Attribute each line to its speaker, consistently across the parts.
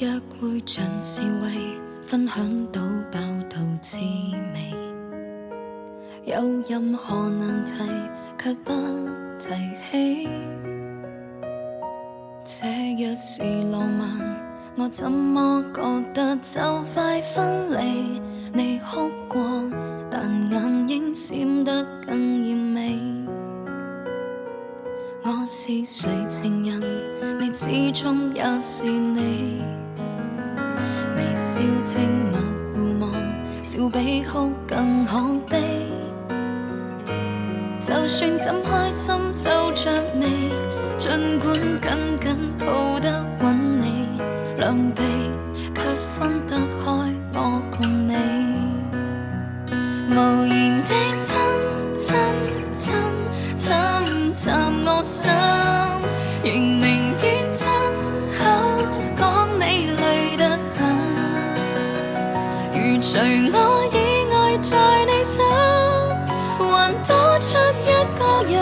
Speaker 1: 約會像是為分享到飽到滋味，有任何難題卻不提起。這若是浪漫，我怎麼覺得就快分離？你哭過，但眼影閃得更豔美。我是誰情人，你始終也是你。微笑靜默互望，笑比哭更可悲。就算怎開心皺着眉，儘管緊緊抱得穩你，兩臂卻分得開我共你。無言的親親親，侵襲我心，仍寧願親口講你累得很。如除我以外在你心，還多出一個人。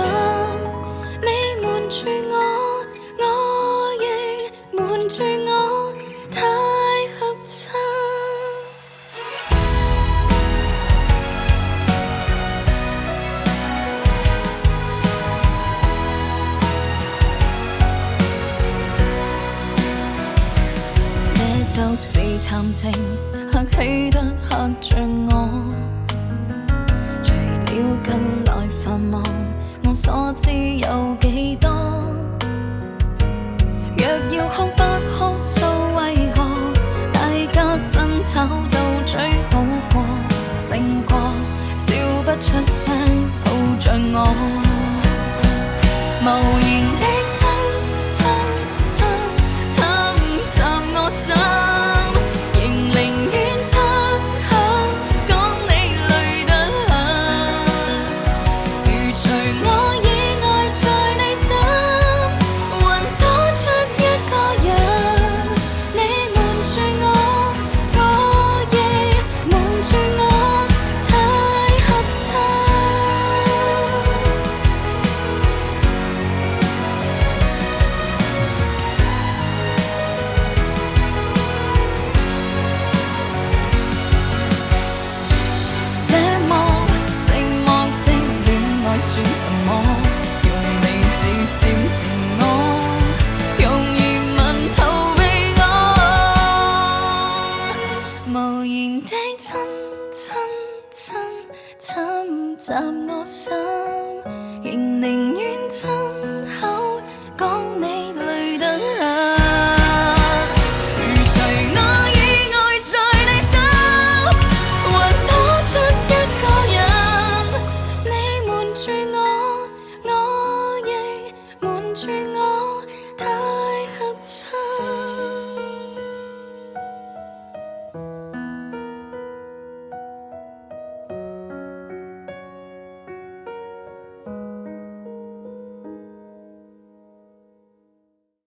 Speaker 1: 你瞞住我，我亦瞞住我，太合襯。這就是談情，客氣得嚇着我。除了近來繁忙，我所知有幾多？若要哭不哭訴，為何大家爭吵到最好過？勝過笑不出聲，抱着我，無言的親親親，侵襲我心。算什麼？用理智佔前我，用疑問逃避我。無言的親親親，侵襲我心，仍寧願親。